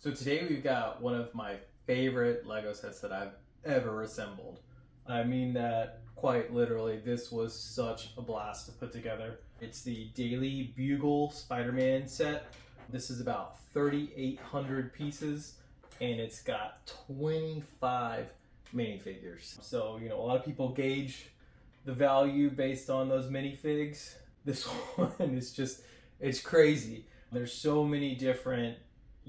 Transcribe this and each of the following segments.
So today we've got one of my favorite Lego sets that I've ever assembled. I mean that quite literally. This was such a blast to put together. It's the Daily Bugle Spider-Man set. This is about 3,800 pieces and it's got 25 minifigures. So, a lot of people gauge the value based on those minifigs. This one is just, it's crazy. There's so many different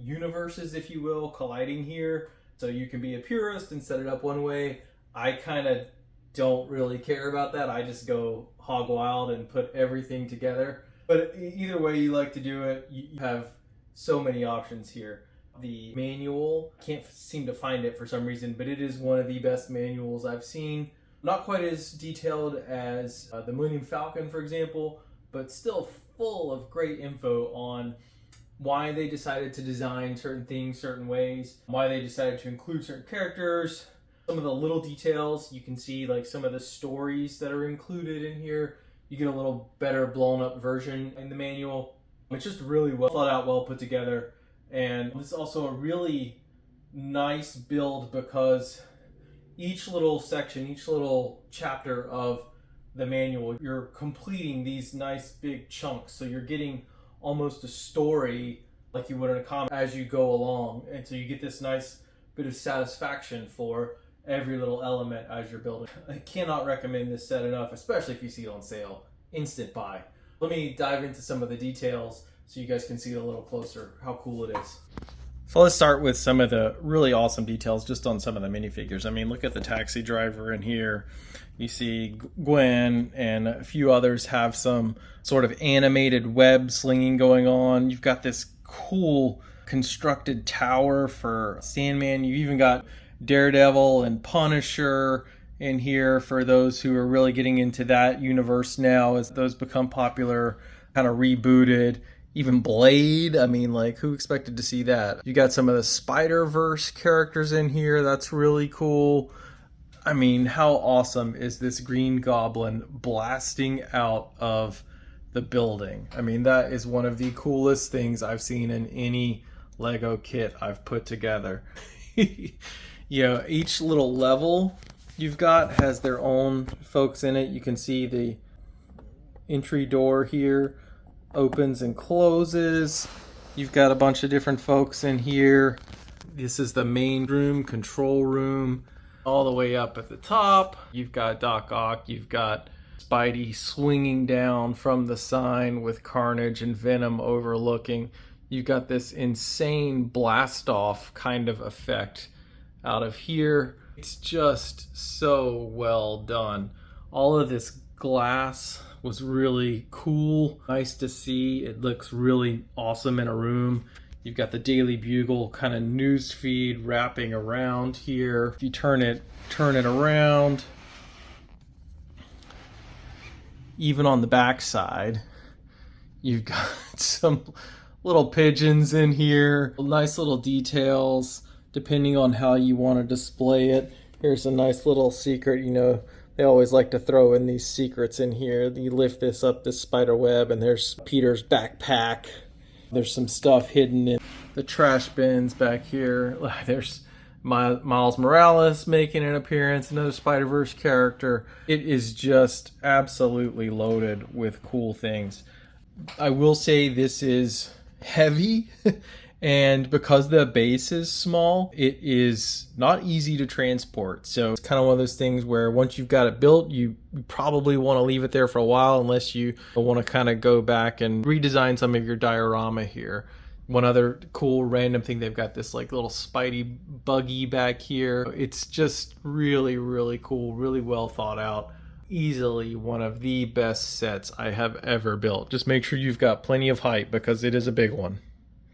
universes, if you will, colliding here. So you can be a purist and set it up one way. I kind of don't really care about that. I just go hog wild and put everything together. But either way you like to do it, you have so many options here. The manual, can't seem to find it for some reason, but it is one of the best manuals I've seen. Not quite as detailed as the Millennium Falcon, for example, but still full of great info on why they decided to design certain things certain ways, why they decided to include certain characters, some of the little details. You can see like some of the stories that are included in here. You get a little better blown up version in the manual. It's just really well thought out, well put together. And this is also a really nice build because each little section, each little chapter of the manual, you're completing these nice big chunks. So you're getting almost a story like you would in a comic as you go along. And so you get this nice bit of satisfaction for every little element as you're building. I cannot recommend this set enough, especially if you see it on sale. Instant buy. Let me dive into some of the details so you guys can see it a little closer, how cool it is. So let's start with some of the really awesome details just on some of the minifigures. I mean, look at the taxi driver in here. You see Gwen and a few others have some sort of animated web slinging going on. You've got this cool constructed tower for Sandman. You even got Daredevil and Punisher in here for those who are really getting into that universe now as those become popular, kind of rebooted. Even Blade, I mean, like, who expected to see that? You got some of the Spider-Verse characters in here. That's really cool. I mean, how awesome is this Green Goblin blasting out of the building? I mean, that is one of the coolest things I've seen in any Lego kit I've put together. Each little level you've got has their own folks in it. You can see the entry door here opens and closes. You've got a bunch of different folks in here. This is the main room, control room. All the way up at the top, you've got Doc Ock, you've got Spidey swinging down from the sign with Carnage and Venom overlooking. You've got this insane blast off kind of effect out of here. It's just so well done. All of this glass was really cool. Nice to see. It looks really awesome in a room. You've got the Daily Bugle kind of news feed wrapping around here. If you turn it around, even on the back side, you've got some little pigeons in here. Nice little details depending on how you want to display it. Here's a nice little secret, they always like to throw in these secrets in here. You lift this up, this spider web, and there's Peter's backpack. There's some stuff hidden in the trash bins back here. There's Miles Morales making an appearance, another Spider-Verse character. It is just absolutely loaded with cool things. I will say this is heavy. And because the base is small, it is not easy to transport. So it's kind of one of those things where once you've got it built, you probably want to leave it there for a while unless you want to kind of go back and redesign some of your diorama here. One other cool random thing, they've got this like little Spidey buggy back here. It's just really, really cool, really well thought out. Easily one of the best sets I have ever built. Just make sure you've got plenty of height because it is a big one.